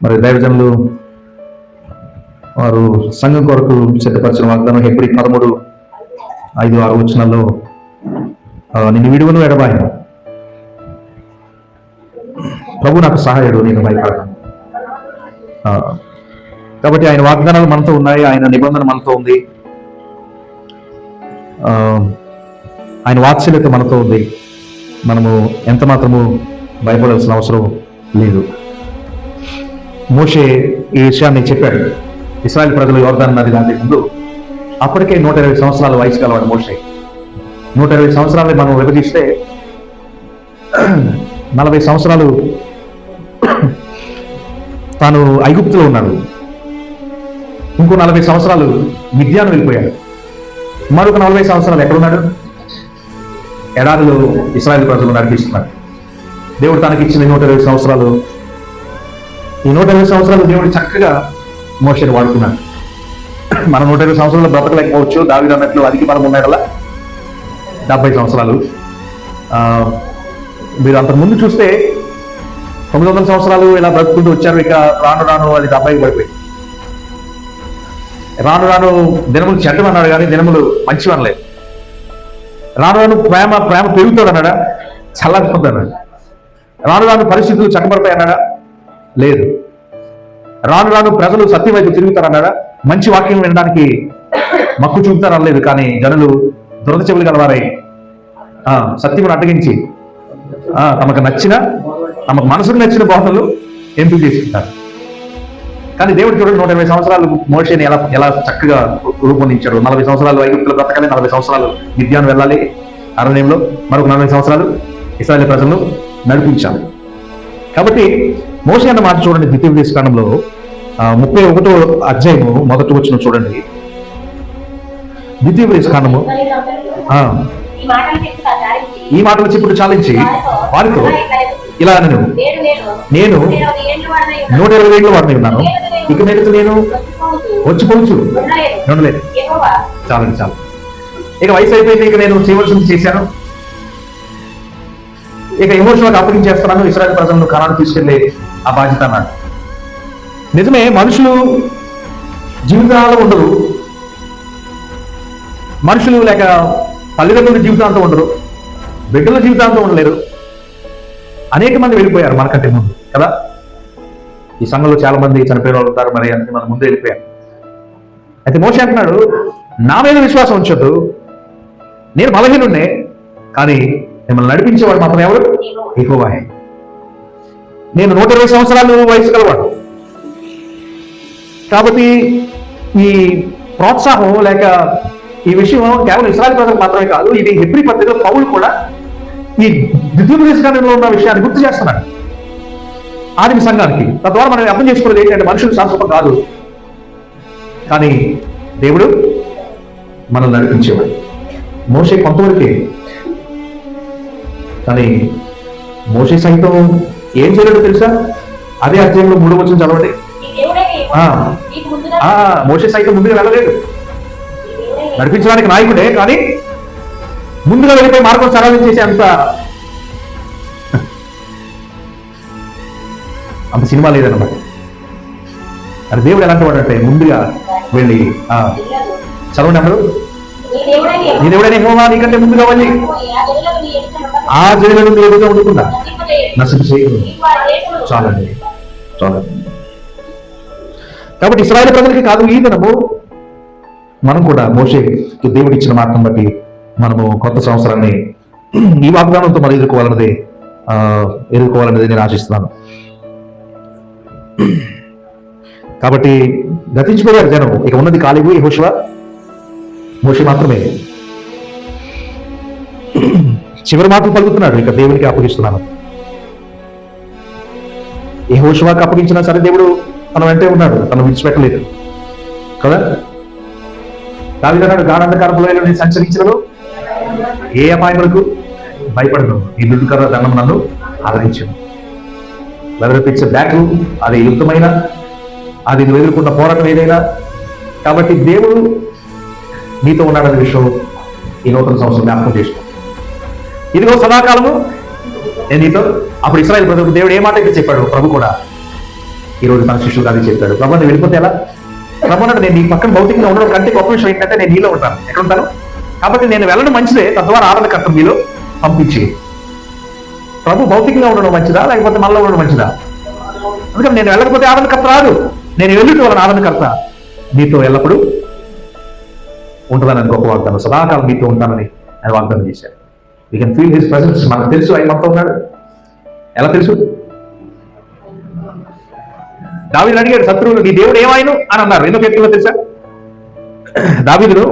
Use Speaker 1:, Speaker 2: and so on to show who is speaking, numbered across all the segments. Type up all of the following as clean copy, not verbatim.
Speaker 1: మరి దైవజనులు వారు సంఘం కొరకు సిద్ధపరిచిన వాగ్దానం హెబ్రీ 13:5-6 వచనాల్లో నిన్ను విడువను ఎడబాయను, ప్రభు నాకు సహాయుడు, నేను భయపడను. కాబట్టి ఆయన వాగ్దానాలు మనతో ఉన్నాయి, ఆయన నిబంధన మనతో ఉంది, ఆయన వాత్సల్యత మనతో ఉంది. మనము ఎంత మాత్రము భయపడాల్సిన అవసరం లేదు. మోషే ఈ విషయాన్ని చెప్పాడు. ఇశ్రాయేలు ప్రజలు యోర్దాను నది దాటి ముందు అప్పటికే 120 సంవత్సరాల వయసు గలవాడు మోషే. 120 సంవత్సరాలు మనం విభజిస్తే 40 సంవత్సరాలు తాను ఐగుప్తులో ఉన్నాడు, ఇంకో 40 సంవత్సరాలు మిద్యాను వెళ్ళిపోయాడు, మరొక 40 సంవత్సరాలు ఎక్కడున్నాడు? ఎడారిలో ఇశ్రాయేలు ప్రజలు నడిపిస్తున్నాడు. దేవుడు తనకిచ్చిన 120 సంవత్సరాలు, ఈ 120 సంవత్సరాలు దేవుడు చక్కగా మోషేని వాడుకున్నాడు. మనం 120 సంవత్సరాలు బ్రతకలేకపోవచ్చు. దావీదు అన్నట్లు అదికి మనం ఉన్నాడలా 70 సంవత్సరాలు. మీరు అంతకుముందు చూస్తే 900 సంవత్సరాలు ఇలా బ్రతుకుంటూ వచ్చారు. ఇక రాను రాను అది 70కి పడిపోయింది. రాను రాను దినములు చెడ్డమన్నాడు కానీ దినములు మంచివనలేదు. రాను రాను ప్రేమ పెరుగుతాడు అన్నాడా? చల్లకపోతుంది అన్నాడు. రాను రాను పరిస్థితులు చక్కబడతాయి అన్నాడా? లేదు. రాను రాను ప్రజలు సత్యం వైపు తిరుగుతారన్నాడా? మంచి వాక్యం వినడానికి మక్కు చూపుతారనలేదు. కానీ జనులు దురద చెవులు గలవారై సత్యమును అడ్డగించి తమకు మనసుకు నచ్చిన బోధనలు ఎంపిక చేసుకుంటారు. కానీ దేవుడు చూడండి 120 సంవత్సరాలు మోషేని ఎలా చక్కగా రూపొందించాడు. 40 సంవత్సరాలు ఐగుప్తులో బ్రతకాలి, 40 సంవత్సరాలు మిద్యాను వెళ్ళాలి అరణ్యంలో, మరొక 40 సంవత్సరాలు ఇశ్రాయేలు ప్రజలను నడిపించాలి. కాబట్టి మోషే అన్న మాట చూడండి, ద్వితీయోపదేశకాండంలో 31వ అధ్యాయము 1వ వచనం చూడండి. ద్వితీయోపదేశకాండము ఈ మాటలు చెప్పుడు చాలించి వారితో ఇలా నేను 120 ఏళ్ళు వాడిని ఉన్నాను, ఇక మీదట నేను వచ్చిపోవచ్చు ఉండలేదు. చాలండి చాలు, ఇక వయసు అయిపోయింది, ఇక నేను చేయవలసింది చేశాను, ఇక ఎమోషనల్గా అప్పగించేస్తున్నాను, ఇశ్రాయేలు ప్రజలను కనాను తీసుకెళ్లే ఆ బాధ్యత అన్నాడు. నిజమే, మనుషులు జీవితాలు ఉండరు, మనుషులు లేక తల్లిదండ్రుల జీవితాంతం ఉండరు, బిడ్డల జీవితాంతం ఉండలేరు. అనేక మంది వెళ్ళిపోయారు మనకంటే ముందు కదా. ఈ సంఘంలో చాలా మంది చనిపోయిన వాళ్ళు ఉంటారు, మరి అందుకే మన ముందు వెళ్ళిపోయారు. అయితే మోషే అంటున్నాడు, నా మీద విశ్వాసం ఉంచొద్దు, నేను బలహీనున్నే, కానీ మిమ్మల్ని నడిపించేవాడు మాత్రం ఎవరు? యెహోవాయే. నేను 120 సంవత్సరాలు వయసు గలవాడు. కాబట్టి ఈ ప్రోత్సాహం లేక ఈ విషయం కేవలం ఇశ్రాయేలు ప్రజలకు మాత్రమే కాదు, ఇది హెబ్రీ పత్రికలో పౌలు కూడా ఈ ద్వితీయోపదేశకాండంలో ఉన్న విషయాన్ని గుర్తు చేస్తున్నాడు ఆదిమ సంఘానికి. తద్వారా మనం అర్థం చేసుకోలేదు ఏంటంటే మనుషులు శాశ్వతం కాదు, కానీ దేవుడు మనల్ని నడిపించేవాడు. మోషే కొంతవరకే, కానీ మోషే సైతం ఏం చేయలేదో తెలుసా? అదే అధ్యాయంలో 3వ వచనం చదవండి. మోషే సైతం ముందుగా వెళ్ళలేదు, నడిపించడానికి నాయకుడే, కానీ ముందుగా వెళ్ళిపోయి మార్గం సరళం చేసే అంత సినిమా లేదన్నమాట. అది దేవుడు ఎలాంటి వాడు అంటే ముందుగా వెళ్ళి చదవండి అందరూ, నీ దేవుడైన యెహోవా నీకంటే ముందుగా వెళ్ళి ఆ జనులను నీ ఎదురుగా ఉండకుండా నశింప చేయదు. చాలండి. కాబట్టి ఇశ్రాయేలు ప్రజలకి కాదు, ఈ దినము మనం కూడా మోషేకి దేవుడు ఇచ్చిన మాటను బట్టి మనము కొత్త సంవత్సరాన్ని ఈ వాగ్దానంతో మనం ఎదుర్కోవాలనేది నేను ఆశిస్తున్నాను. కాబట్టి గతించిపోయారు జనం, ఇక ఉన్నది కాలేబు, యెహోషువ, మోషే మాత్రమే. చివరి మాటలు పలుకుతున్నాడు, ఇక దేవునికి అప్పగిస్తున్నాను. యెహోషువకు అప్పగించినా సరే దేవుడు తన వెంటే ఉన్నాడు, తను విడిచిపెట్టలేదు కదా. దావీదు అన్నాడు, గాఢంధకారపు లోయలో నేను సంచరించినను ఏ అపాయములకు భయపడను, ఈ దుడ్డుకర్ర దండం నన్ను ఆదరించను. వెదర్ బ్యాట్లు, అది యుద్ధమైన, అది నువ్వు ఎదుర్కొన్న పోరాటం ఏదైనా. కాబట్టి దేవుడు నీతో ఉన్నాడనే విషయం ఈ నూతన సంవత్సరం జ్ఞాపకం చేసుకో. ఇదిగో సదాకాలము నేను నీతో. అప్పుడు ఇశ్రాయేలు ప్రజలకు దేవుడు ఏ మాట అయితే చెప్పాడు, ప్రభు కూడా ఈరోజు తన శిష్యుడు అది చెప్పాడు. ప్రభు నువ్వు వెళ్ళిపోతే ఎలా? ప్రభు అన్నాడు, నేను నీ పక్కన భౌతికంగా ఉండడం కంటే గొప్ప విషయం ఏంటంటే నేను నీలో ఉంటాను. ఎక్కడ ఉంటాను? కాబట్టి నేను వెళ్ళడం మంచిదే, తద్వారా ఆరాధనకర్త మీలో పంపించి. ప్రభు భౌతికంగా ఉండడం మంచిదా లేకపోతే మనలో ఉండడం మంచిదా? అందుకని నేను వెళ్ళకపోతే ఆరాధనకర్త రాదు, నేను వెళ్ళిన వాళ్ళని ఆరాధనకర్త మీతో ఎల్లప్పుడూ ఉంటుందని గొప్ప వాగ్దానం. సదాకాలం మీతో ఉంటానని ఆయన వాగ్దానం చేశాడు. We can feel his presence. మనకు తెలుసు ఆయన మనతో ఉన్నాడు. ఎలా తెలుసు? దావీదు అడిగాడు, శత్రువులు నీ దేవుడు ఏమాయను అని అన్నారు. ఎందుకు వ్యక్తులు తెలుసా? దావీదును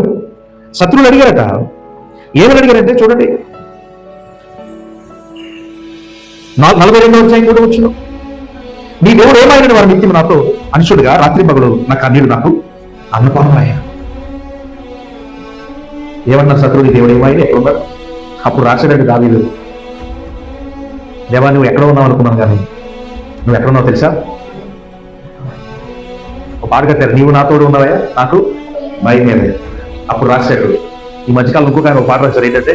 Speaker 1: శత్రువులు అడిగారట. ఏమని అడిగారంటే చూడండి, 42వ అధ్యాయం 3వ వచనం, నీ దేవుడు ఏమాయనని వారి నిత్యం నాతో అనుషుడుగా రాత్రి పగలు నా కన్నీడు నాకు అన్నపానమయ్యా. ఏమన్నారు శత్రువులు? దేవుడు ఏమాయని ఎక్కడున్నారు? అప్పుడు రాశాడండి దావీదు, దేవా నువ్వు ఎక్కడ ఉన్నావు అనుకున్నాను, కానీ నువ్వు ఎక్కడ ఉన్నావు తెలుసా? ఒక పాట కట్టారు, నీవు నాతోడు ఉన్నావా నాకు భయమేమే. అప్పుడు రాశాడు. ఈ మధ్యకాలం ఇంకొక ఆయన ఒక పాట రాశారు, ఏంటంటే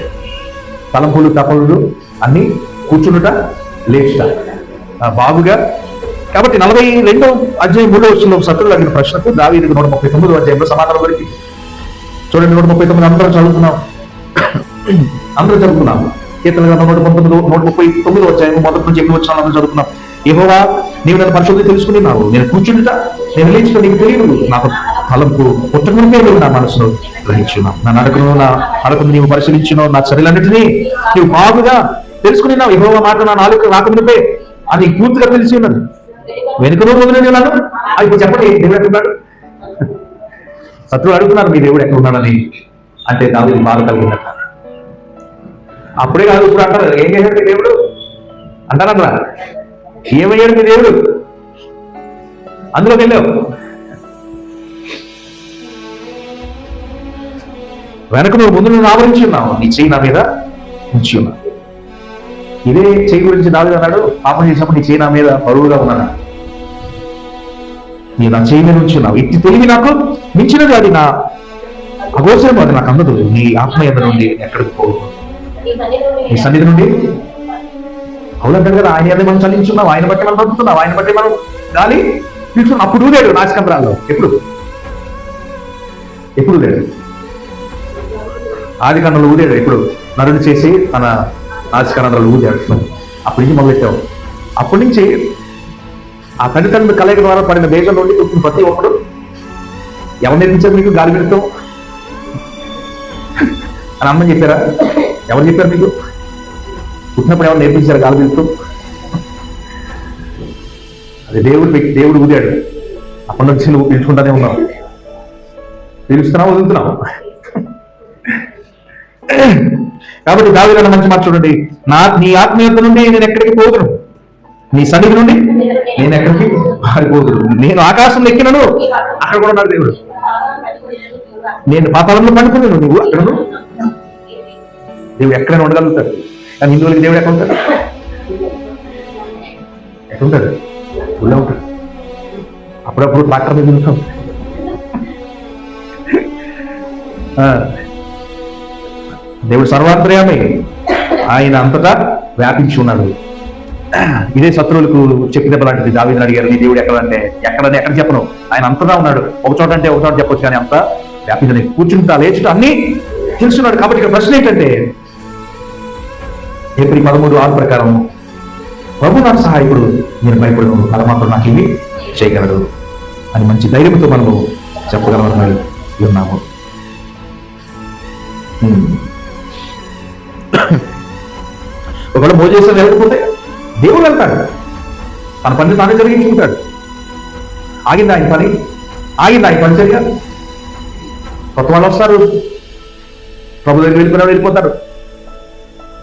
Speaker 1: తలంపులు తపలు అన్ని కూర్చుండుట లేచుట బాగుగా. కాబట్టి 42వ అధ్యాయం 3వ వచనంలో శత్రువులు అడిగిన ప్రశ్నకు దావీదుకు 139వ అధ్యాయంలో సమాధానం దొరికి. చూడండి, 139 అందరం చదువుతున్నాం. కీర్తన గ్రంథం 139వ అధ్యాయం మొదటి నుంచి 8వ వచనాలు అందరూ చదువుతున్నాం. యెహోవా నీవు నన్ను పరిశోధన తెలుసుకున్నావు, నేను కూర్చుంట నేను లేచుట నీకు తెలియదు, నాకు తలంపు పుట్టకముందే నా మనసును గ్రహించున్నావు, నా నడకను నీవు పరిశీలించున్నావు, నా చర్యలన్నిటినీ నీవు బాగుగా తెలుసుకున్నావు. యెహోవా మాట నా నాలుక రాకమునిపే అది పూర్తిగా తెలిసి ఉన్నది, వెనుకను ముందు నేను ఇప్పుడు చెప్పండి దేవుడు ఎక్కడున్నాడు? శత్రువులు అడుగుతున్నారు మీ దేవుడు ఎక్కడ ఉన్నాడని. అంటే దావీదు బాధ కలిగిందట. అప్పుడే కాదు, ఇప్పుడు అంటారు ఏం చేశాడు మీ దేవుడు అంటారా? ఏమయ్యాడు మీ దేవుడు? అందులోకి వెళ్ళావు. వెనక నువ్వు ముందు నువ్వు ఆవరించి ఉన్నావు, నీ చెయ్యి నా మీద ఉంచి ఉన్నావు. ఇదే చెయ్యి గురించి దావీదు అన్నాడు, పాపం చేసినప్పుడు నీ చెయ్యి నా మీద బరువుగా ఉన్నాను, నీ నా చెయ్యి మీద ఉంచి ఉన్నావు. ఇట్టి తెలివి నాకు మించినది, అది నా అగోచరం, అది నాకు అందదు. నీ ఆత్మ ఎదురు నుండి ఎక్కడికి పోవు, నీ సన్నిధి నుండి. అవునంటాడు కదా, ఆయన ఏదో మనం చలించున్నాం, ఆయన బట్టి మనం బతుకుతున్నాం, ఆయన బట్టి మనం గాలి తీసుకున్నాం. అప్పుడు ఊదాడు నాసికంద్రాల్లో. ఎప్పుడు లేడు. ఆది కన్నులు ఊదాడు. ఎప్పుడు నరుడు చేసి తన నాసికంద్రాలు ఊదాడు. అప్పటి నుంచి మొదలెట్టావు. అప్పటి నుంచి ఆ తల్లిదండ్రుల కలయిక ద్వారా పడిన వేగం నుండి పుట్టిన ప్రతి ఒక్కడు ఎవరు నేర్పించారు మీకు గాలి పెడతాం అని అమ్మని చెప్పారా? ఎవరు చెప్పారు మీకు? పుట్టినప్పుడు ఎవరు నేర్పించారు గాలి పెడుతూ? అది దేవుడు ఊదాడు. అప్పటి నుంచి నువ్వు పీల్చుకుంటానే ఉన్నావు. పీలుస్తున్నావు, వదులుతున్నావు. కాబట్టి దావీదు మంచి మాట చూడండి, నీ ఆత్మీయత నుండి నేను ఎక్కడికి పోదును, నీ సన్నిధి నుండి నేను ఎక్కడికి పారిపోదును. నేను ఆకాశంలో ఎక్కినను, అక్కడ కూడా ఉన్నాడు దేవుడు. నేను పాతాళంలో పండుకున్నాను, నువ్వు అక్కడను. దేవుడు ఎక్కడైనా ఉండగలుగుతాడు. కానీ హిందువులకి దేవుడు ఎక్కడ ఉంటాడు? ఎక్కడుంటాడు? ఊళ్ళో ఉంటాడు. అప్పుడప్పుడు ట్రాక్టర్ మీద ఉంటాం. దేవుడు సర్వాంతర్యామి, ఆయన అంతటా వ్యాపించి ఉన్నాడు. ఇదే శత్రువులకు చెప్పిన లాంటిది. దావీదుని అడిగారు, నీ దేవుడు ఎక్కడంటే ఎక్కడ చెప్పను, ఆయన అంతటా ఉన్నాడు. ఒక చోట అంటే ఒక చోట చెప్పొచ్చు, కానీ అంతా వ్యాపించని కూర్చుంటా లేచుట అన్ని తెలుసున్నాడు. కాబట్టి ఇక్కడ ప్రశ్న ఏంటంటే, ఏప్రిల్ 13:6 ప్రకారం ప్రభు నాకు సహాయకుడు, నేను భయపడను, పరమాత్మ నాకు ఇవి చేయగలడు అని మంచి ధైర్యంతో మనము చెప్పగలమని ఉన్నాము. ఒకవేళ మోజేశ్వరం వెళ్ళకపోతే దేవుడు వెళ్తాడు, తన పని తానే జరిగించుకుంటాడు. ఆగింది ఆయన పని, ఆగింది ఆయన పరిచర్య. కొత్త వాళ్ళు వస్తారు, ప్రభు దగ్గర వెళ్ళిపోతారు.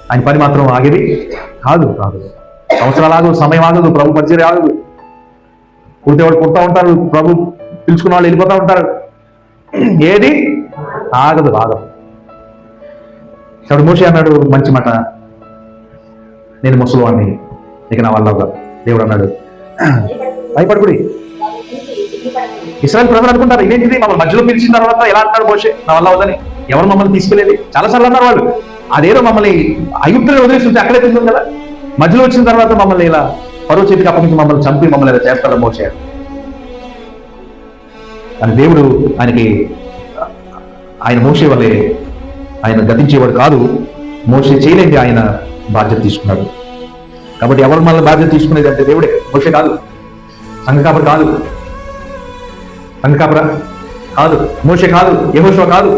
Speaker 1: ఆయన పని మాత్రం ఆగేది కాదు. సంవత్సరాలు ఆగదు, సమయం ఆగదు, ప్రభు పరిచర్య ఆగదు. పుడితే పుడతా ఉంటారు, ప్రభు పిలుచుకున్న వాళ్ళు వెళ్ళిపోతూ ఉంటారు. ఏది ఆగదు. ఇప్పుడు మోషే అన్నాడు మంచి మాట, నేను ముసలివాడిని, ఇక నా వల్ల దేవుడు అన్నాడు భయపడకుడి. ఇశ్రాయేలు ప్రజలు అనుకుంటారు ఇదేంటిది, మమ్మల్ని మధ్యలో పిలిచిన తర్వాత ఎలా అంటాడు మోషే నా వల్ల అవుదని? ఎవరు మమ్మల్ని తీసుకెళ్ళేది? చాలాసార్లు అన్నారు వాళ్ళు. అదేదో మమ్మల్ని ఐగుప్తుని వదిలేస్తుంటే అక్కడే తింటుంది కదా, మధ్యలో వచ్చిన తర్వాత మమ్మల్ని ఇలా ఫరో చేతికి అప్పగించి మమ్మల్ని చంపి మమ్మల్ని ఇలా చేస్తాడు మోషే. కానీ దేవుడు ఆయన మోషే వల్లే ఆయన గతించేవాడు కాదు. మోషే చేయలేంది ఆయన బాధ్యత తీసుకున్నాడు. కాబట్టి ఎవరు మనల్ని బాధ్యత తీసుకునేది అంటే దేవుడే, మోషే కాదు. సంఘ కాపరి కాదు, సంఘ కాపరా కాదు, మోషే కాదు, యెహోషువ కాదు,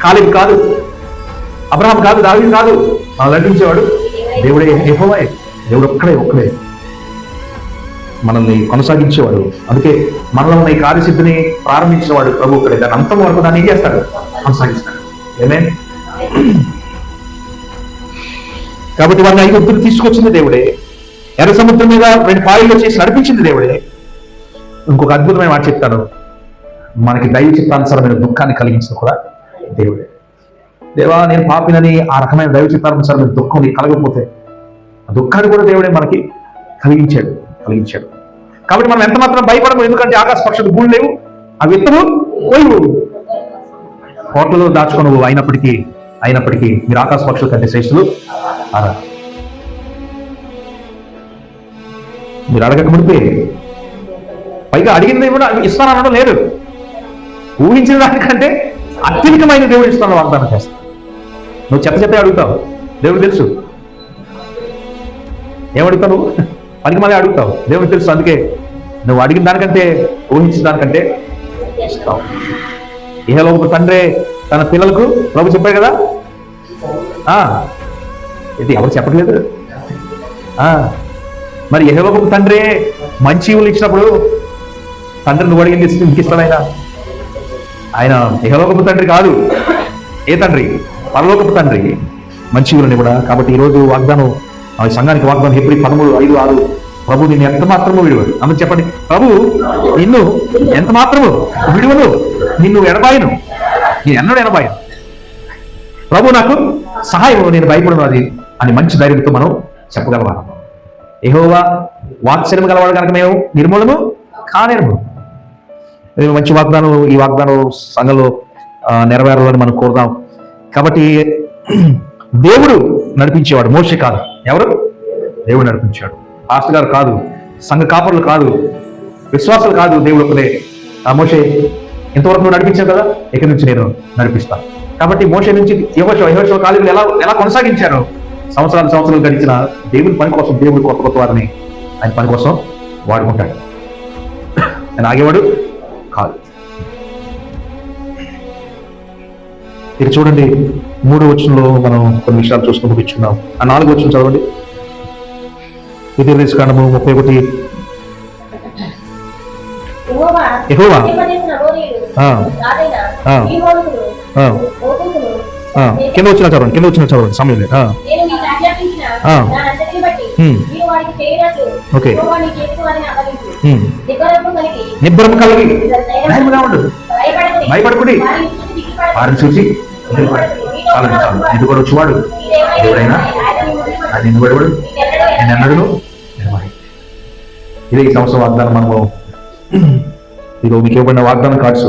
Speaker 1: కాలేబు కాదు, అబ్రహాం కాదు, దావీదు కాదు. మనం నడిపించేవాడు దేవుడే, యెహోవా. దేవుడు ఒక్కడే మనల్ని కొనసాగించేవాడు. అందుకే మనలో ఉన్న ఈ కార్యసిద్ధిని ప్రారంభించిన వాడు ప్రభు ఒక్కడే. దాని అంతం వరకు దాన్ని ఏం చేస్తాడు? కొనసాగిస్తాడు. ఏమే కాబట్టి వారిని 5 ఉద్దులు తీసుకొచ్చింది దేవుడే. ఎర్ర సముద్రం మీద 2 పాయల్లో చేసి నడిపించింది దేవుడే. ఇంకొక అద్భుతమైన మాట చెప్తాను, మనకి దైవ చిత్తానుసారమైన దుఃఖాన్ని కలిగించిన కూడా దేవుడే. దేవా నేను పాపినని ఆ రకమైన దైవ చిత్తానుసారమైన దుఃఖం నీకు కలగకపోతే ఆ దుఃఖాన్ని కూడా దేవుడే మనకి కలిగించాడు. కాబట్టి మనం ఎంత మాత్రం భయపడము. ఎందుకంటే ఆకాశ పక్షులు గూళ్ళు లేవు, అవి ఎత్తవు పోయివు, కోట్లలో దాచుకొనవు. అయినప్పటికీ మీరు ఆకాశ పక్షుల కంటే శ్రేష్ఠులు అరా. మీరు అడగక ముడిపే పైగా అడిగింది కూడా ఇస్తానడం లేదు. ఊహించిన దానికంటే అత్యధికమైన దేవుడు ఇస్తాను వాగ్దానం చేస్తాను. నువ్వు చెప్పే అడుగుతావు, దేవుడు తెలుసు. ఏమడుగుతావు? నువ్వు పనికి మళ్ళీ అడుగుతావు, దేవుడు తెలుసు. అందుకే నువ్వు అడిగిన దానికంటే ఊహించిన దానికంటే ఇస్తావు. ఇహలోక తండ్రే తన పిల్లలకు ప్రభు చెప్పాడు కదా, ఇది ఎవరు చెప్పట్లేదు. మరి ఇహలోక తండ్రే మంచి ఇవులు ఇచ్చినప్పుడు తండ్రి నువ్వు అడిగింది ఇంక ఇస్తాడు ఆయన ఇహలోకపు తండ్రి కాదు. ఏ తండ్రి? పరలోకపు తండ్రి, మంచి ఇవులని కూడా. కాబట్టి ఈరోజు వాగ్దానం, సంఘానికి వాగ్దానం హెబ్రీ 13:5-6, ప్రభు నిన్ను ఎంత మాత్రమూ విడువడు. అందుకు చెప్పండి, ప్రభు నిన్ను ఎంత మాత్రము విడువను, నిన్ను ఎడబాయను, నేను ఎన్నడూ ఎడబాయను. ప్రభు నాకు సహాయం, నేను భయపడను అది అని మంచి ధైర్యంతో మనం చెప్పగలవా. యెహోవా వాత్సల్యం గలవాడు కనుక మేము నిర్మూలము కానేరము. మంచి వాగ్దానం, ఈ వాగ్దానం సంఘంలో నెరవేరాలని మనం కోరుదాం. కాబట్టి దేవుడు నడిపించేవాడు, మోషే కాదు. ఎవరు? దేవుడు నడిపించాడు. పాస్టర్ గారు కాదు, సంఘ కాపరులు కాదు, విశ్వాసాలు కాదు, దేవుడు ఒకడే. ఆ మోషే ఇంతవరకు నువ్వు నడిపించావు కదా, ఇక్కడి నుంచి నేను నడిపిస్తాను. కాబట్టి మోషే నుంచి యెహోషువ కాలేజీలు ఎలా కొనసాగించారు? సంవత్సరాలు గడిచిన దేవుని పని కోసం దేవుడు కొత్త వారిని ఆయన పని కోసం వాడుకుంటాడు. ఆయన ఆగేవాడు కాదు. ఇక చూడండి, 3వ వచనంలో మనం కొన్ని విషయాలు చూసుకుని ముగించుకున్నాం. ఆ 4వ వచనం చదవండి. ద్వితీయోపదేశకాండము 31. యెహోవా కింద వచ్చిన చదవండి సమయం లేదు. ఓకే, నిబ్బరం కలిగి భయపడకుడి, వారిని చూసి చాలు. ఇది కూడా వచ్చేవాడు దేవుడైనా అది నిలబడేవాడు, నేను ఎన్నడూ నిలబడి. ఇదే ఈ సంవత్సరం వాగ్దానం. మనము ఇదిగో మీకు ఇవ్వబడిన వాగ్దానం కార్డ్స్,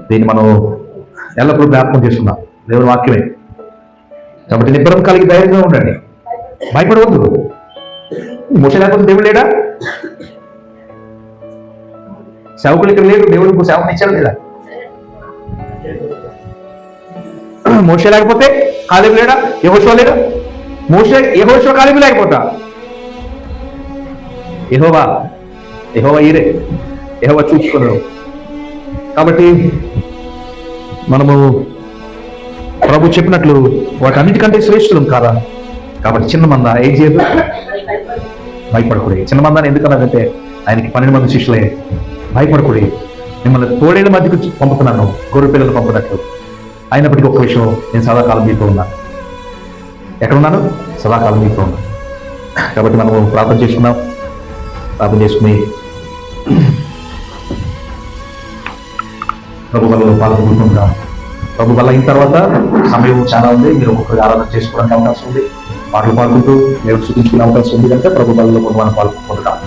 Speaker 1: దీన్ని మనం ఎల్లప్పుడూ జ్ఞాపకం చేసుకున్నాం. దేవుని వాక్యమే. కాబట్టి నిబ్బరం కలిగి ధైర్యంగా ఉండండి, భయపడవద్దు. మోషే లేకపోతే దేవుడు లేడా? సేవకులు ఇక్కడ లేడు, దేవుడు సేవకుని ఇచ్చాడు లేదా? మోషే లేకపోతే కాలేబు లేడా? యెహోషువ లేడా? యెహోషువ కాలేబు లేకపోతా యెహోవా ఈరే, యెహోవా చూసుకున్నాడు. కాబట్టి మనము ప్రభు చెప్పినట్లు వాటన్నిటికంటే శ్రేష్ఠులం కాదా? కాబట్టి చిన్న మంద ఏం చేయదు, భయపడకూడదు. చిన్న మందాన్ని ఎందుకన్నారంటే ఆయనకి 12 మంది శిష్యులే. భయపడకూడదు, మిమ్మల్ని తోడేళ్ళ మధ్యకు పంపుతున్నాను, గొర్రె పిల్లలు పంపినట్లు. అయినప్పటికీ ఒక్క విషయం, నేను సదాకాలం మీతో ఉన్నాను. ఎక్కడున్నాను? సదాకాలం మీతో ఉన్నాను. కాబట్టి మనము ప్రార్థన చేసుకున్నాం. ప్రార్థన చేసుకుని ప్రభు వల్ల పాల్గొంటున్నాం. ప్రభు వల్ల అయిన తర్వాత సమయం చాలా ఉంది, మీరు ఒక్కొక్కరికి ఆరాధన చేసుకోవడానికి అవకాశం ఉంది, పాటలు పాడుకుంటూ దేవుడు సూచించుకునే అవకాశం ఉంది కనుక ప్రభు వల్ల మనం పాల్గొంటున్నాం.